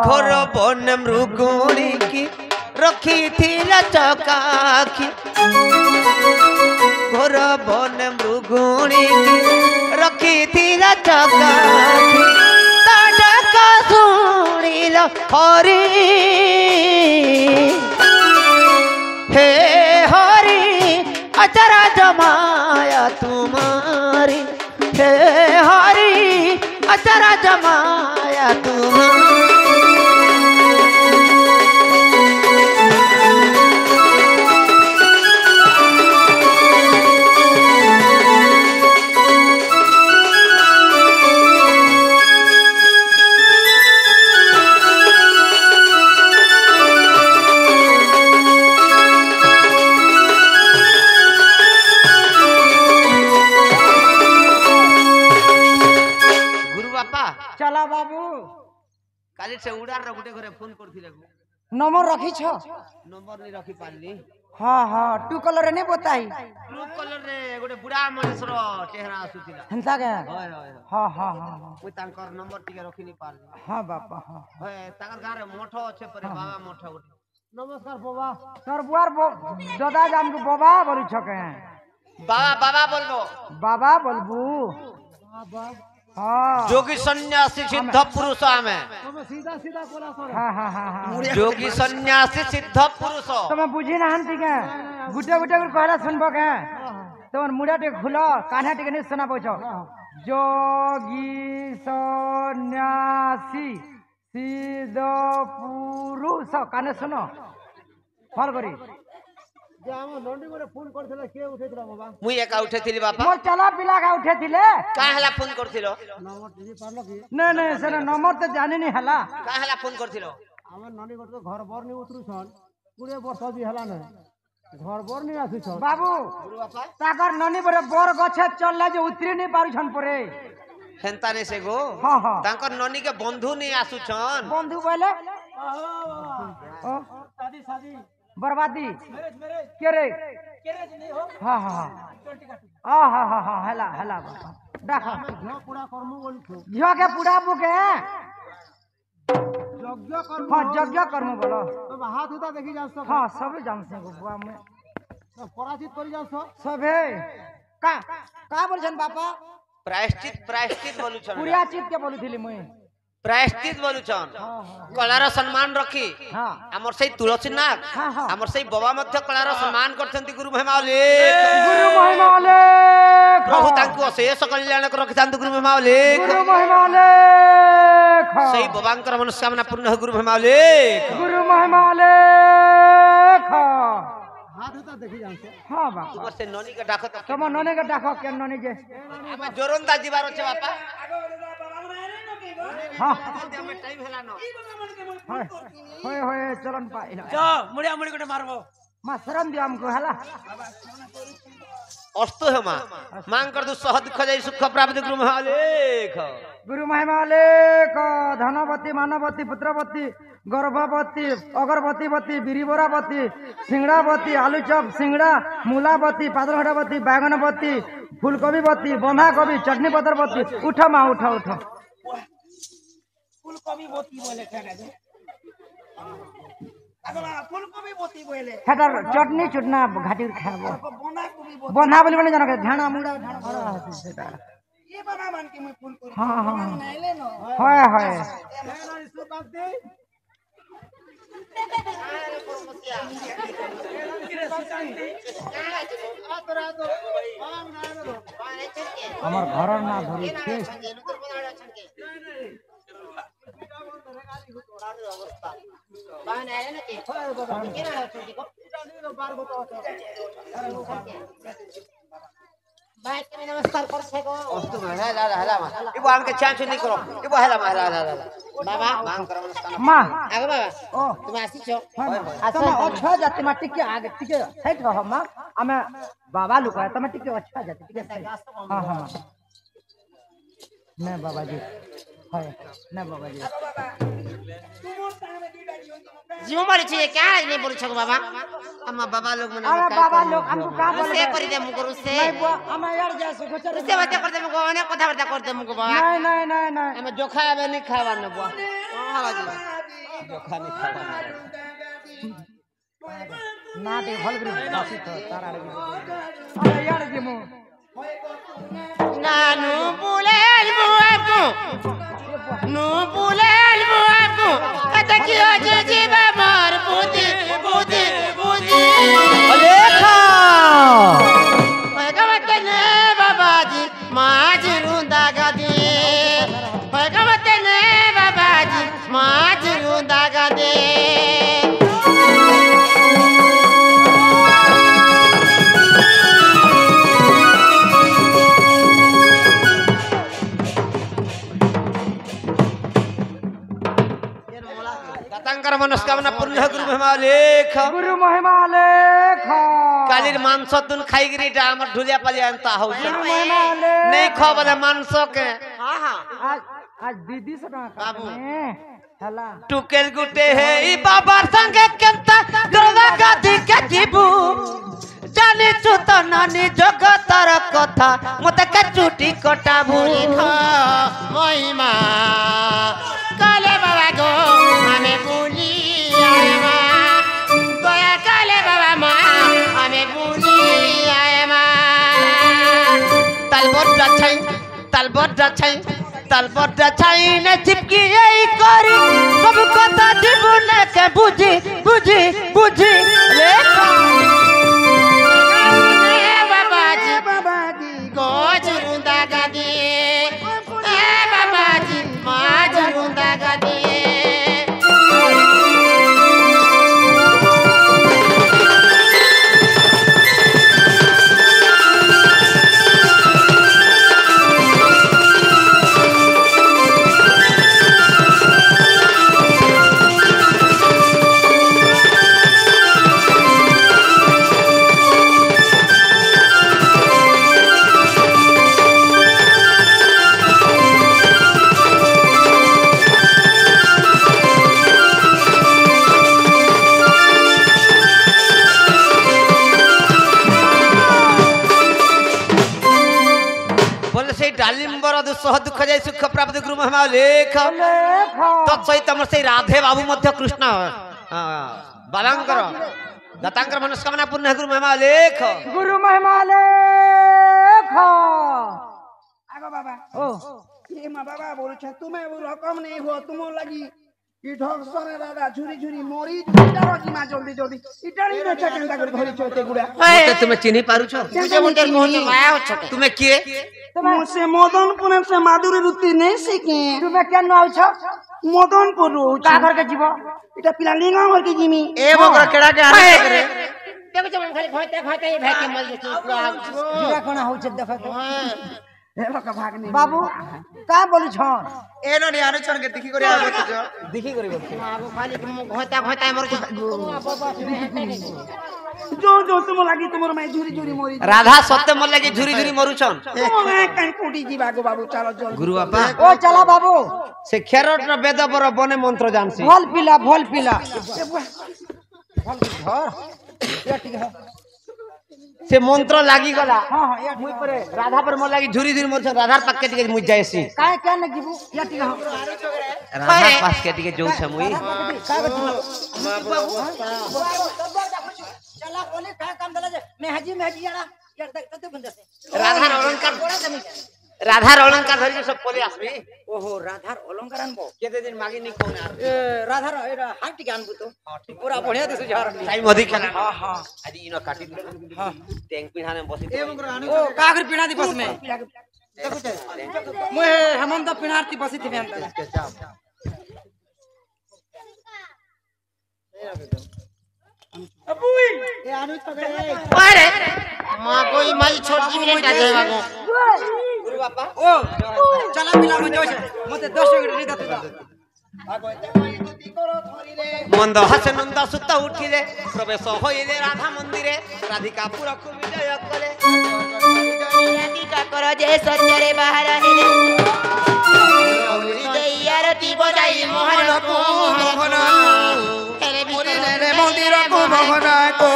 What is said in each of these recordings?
घोर बन मृगुणी की रखी थी चकाखी घोर बन मृगुणी की रखी थी चकाखी ताडका सुनिल हरि हे हरि अचरा जमाया तुम्हारी हे हरि अचरा जमाया तुम्हारी चला बाबू काली से उड़ार रो गुटे घरे फोन करथिले नंबर रखी छ नंबर नहीं रखी पारली हां हां टू कलर ने बताई ब्लू कलर रे गुटे बुढ़ा मनुष्य रो चेहरा आसुतिला हंसा के होय होय हां हां हां कोई तांकर नंबर टिके रखी नहीं पारली हां बापा हां होय तांकर गां रे मोठो अच्छे परे बाबा मोठो गुटे नमस्कार बाबा सर बुआर दादा जान को बाबा बोली छके बाबा बाबा बोलबो बाबा बोलबू बाबा हां जोगी सन्यासी सिद्ध पुरुष हमें सीधा सीधा बोला सर हां हां हां जोगी सन्यासी सिद्ध पुरुष तुम बुझी ना हन ठीक है गुटे गुटे कर कहला सुनबो के तुम मुड़ा टे खुलो कान्हा टे नहीं सुना पूछो जोगी सन्यासी सिद्ध पुरुष काने सुनो फल करी जे हम नंडी को फोन करथिले के उठेथिला बाबा मुई एका उठेथिली बापा मोर चला पिला का उठेथिले का हला फोन करथिलो नंबर टीवी पारलो की नहीं सर नंबर तो जानि नहीं हला का हला फोन करथिलो हम नंडी को घर बर नहीं उतरु छन 20 वर्ष भी हला न घर बर नहीं आसु छन बाबू गुरु बापा ताकर ननी बरे बर गछे चलला जे उतरी नहीं पारु छन परे हेंता ने से गो हां हां तांकर ननी के बंधु नहीं आसु छन बंधु बोले ओ शादी बर्बादी के रे नहीं हो हां हां हां हां हां हां हला देखो झो पूरा करमु बोल छो झो के पूरा बुके यज्ञ कर्म बोलो तो हाथ उता देखि जा सब हां सब जान से बुआ में सब पराजित करि जा सब है का बोल छन बापा प्रायश्चित बोलु छन पूरा चित के बोलुथिली मुई प्रायश्चित बोलु छन कलार सम्मान रखी हां हमर सही तुलसी नाग हमर सही बाबा मध्य कलार सम्मान करथंती गुरु महिमावले प्रभु तांको अशेष कल्याण कर रखिथांतु गुरु महिमावले सही बाबांकर मनस्कामना पूर्ण हो गुरु महिमावले हाथ उता देखि जान से हां बाबा तुमर से ननी के डाको त तुम ननी के डाको के ननी जे हम जोरंदा जीवार छे बापा हां हमें टाइम हेला न होय चलन पाइला जो मुड़िया मुड़ी कोटे मारबो मा शरण दियो हमको हला अस्तु है मां कर दु सह दुख जाई सुख प्राप्त गुरु महिमालेख धनवती मानवती पुत्रवती गर्भवती अगरबतीवती बिरिबरावती सिंगड़ावती आलूचप सिंगड़ा मूलावती पादरघटावती बैगनवती फूलकोबीवती बंधाकोबी चटनी पत्रवती उठ माँ उठ फूलकोबी बोती बोले हेटर चटनी चुटना घाटी खाबो बंधा बोली बने जानो के झाना मुड़ा झाना सेटा ये बना मान के मैं फूल को हां नाइले न होय हमर घर ना धरी छे बाइक में नमस्कार कर छे को अस्तु हला मा इबो हमके चांस नहीं करो इबो हला बाबा मांग कर नमस्कार मां आगे बाबा ओ तुम आसी छो तुम अच्छा जाति मा टिके आगे टिके हेट रह मां हमें बाबा लुका तुम टिके अच्छा जाति टिके हां नहीं बाबा जी हाय ना बाबा जी जीव मरे छे क्या नहीं बोल छको बाबा हम बाबा लोग मने अरे बाबा लोग हमको का बोले से कर दे मुको से नहीं हम यार जा सको चल से बात कर दे मुको ने कथा बात कर दे मुको बाबा नहीं हम जोखा आबे नहीं खावा न बुआ हां बाजी না দে ভাল করে বাসি তো তার আড়ে আরে ইয়ার দিমু নানু বুলেল বুয়াকু নু বুলেল বুয়াকু এটা কি হচ্ছে জীবন বুদ্ধি বুদ্ধি বুদ্ধি লেখা ভগবতে নে বাবাজি মাঝ রুন্দা গাদি ভগবতে নে বাবাজি মাঝ রুন্দা গাদি दातांकर मनस्कामना पूर्ण गुरु महिमा लेख গুরু মহিমা লেখ कालीर मांस तुन खाई गिरी डा हमर ढुलिया पालिया अंता हो गुरु महिमा लेख नहीं खो बोले मांसो के हां हां आज आज दीदी से बाबू। हला टुकेल गुटे हे ई बाबा संगे केंता गरदा गादी के जीबू जानी चुत नानी जगतर कथा मते के चुटी कटाबू महिमा काले बाबा गो हमें भूली आए मां दया काले बाबा मां हमें भूली आए मां तालबट छाई ने चिपकी यही करी सब कथा जीवन के बुझी बुझी बुझी लेखा बाबाजी गोज रुंदा गादी ए बाबाजी माज रुंदा गादी डालिम्बर दुस्सह दुख जाय सुख प्राप्त गुरु महिमा लेख तत्सहित हमर से राधे बाबू मध्य कृष्ण बालांकर दत्तांकर मनस्कामना पूर्ण गुरु महिमा लेख गुरु महिमा लेख आगो बाबा ओ ये मा बाबा बोलछे तुमे वो रकम नहीं हो तुमो लगी ई ढक सरे दादा झुरी झुरी मोरी जारो की मा जल्दी जल्दी इटाणी में चकेंदा कर धरी छोटे गुडा मते तुमे चिन्हि पारु छ तुझे मुंडे मोहन माया छ तुमे किए मुझसे मदनपुर से माधुरी रुति नहीं सीखे तुम्हें क्या नाउ छ मदनपुर रो का घर के जीव इटा पिला लिंगा घर के जिमी ए बकरा केड़ा के आने करे देखो जब खाली खोते खोते ही भाई के मल जे जीवा कोना हो छ देखो तो हे लोग भागनी बाबू का बोली छन एनो नि आनो छन के दिखी करे आबो छ देखी करी बोल आगो खाली खोता खोता मर जो जो तुम लगी तुमर मैं झुरी झुरी मोरी राधा सत्य मल लगी झुरी झुरी मरुछन तुम मैं कहीं कोटी जीवा गो बाबू चलो जल्दी गुरु बापा ओ चला बाबू से खेरट न वेद पर बने मंत्र जानसी भल पिला भल पिला घर या ठीक है से मंत्र लागी गला हां हां या मुई परे राधा पर मल लगी झुरी झुरी मरुछन राधार पाके टिके मुझ जायसी काय क्या न जीवू या ठीक है राधा पास के टिके जोउ छ मुई का चला ओले का काम दला जे मेहजी यारा यार तते बंद से राधार अलंकार धरि सब पले आसबी ओहो राधार अलंकार अनबो केते दिन मागी नि कोन यार ए राधार एरा हाट के अनबो तो पूरा बढ़िया दिसु झार टाइम अधिक खेला हां हां आदि इनो काटी दिले हां टैंक पिनाने बसी ओ कागर पिना दी बस में मोए हेमंत पिनारती बसी थी में अबुई ए आनु तो गए अरे मां कोई माई छोटी बेटा देवा को गुरु बापा ओ चला पिला म जोश मते 10 मिनिट नहीं दतुदा मंद हसे नंद सुत उठिले प्रवेश होइले राधा मंदिरे राधिका पुरा को विजय कले राधिका कर जे सत्य रे बाहर आइले दैयारती बजाई मोहन को मोहन हेले मोरिले रे मंदिर को मोहन को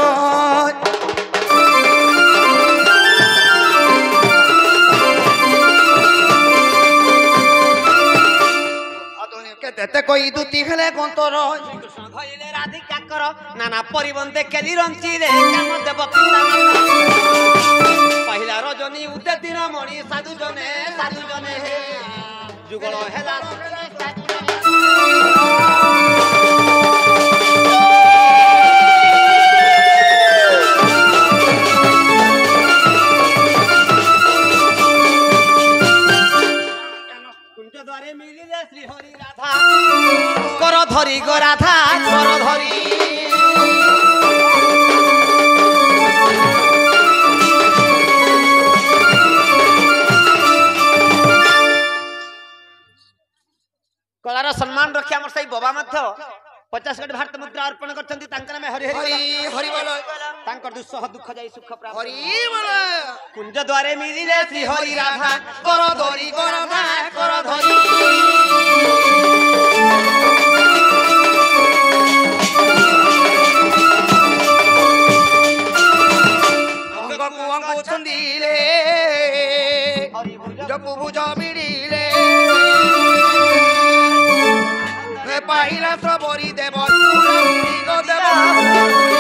এতে কই দুতি হেলে গন্তর শ্রীকৃষ্ণ ধরিলে রাধিকা কর নানা পরিবন্ধে কেলি রঞ্চি রে কাম দেব পিতা মাতা পহিলা রজনী উদে দিন মণি সাধু জনে হে যুগল হেলা দ্বারে মিলিলে শ্রী হরি রাধা কর ধরি গো রাধা কর ধরি कलार सम्मान रखी आम से बाबा 50 कोटी भारत मुद्रा अर्पण करछंती तांकर नामे हरि हरि हरि बोल तांकर दुस्सह दुख जाई सुख प्राप्त हरि बोल कुंज द्वारे मिलिले श्री हरि राधा कर धरी कर राधा कर धरी अंग छंदिले जपु भुज मिडिले पाइला सबरी देव देव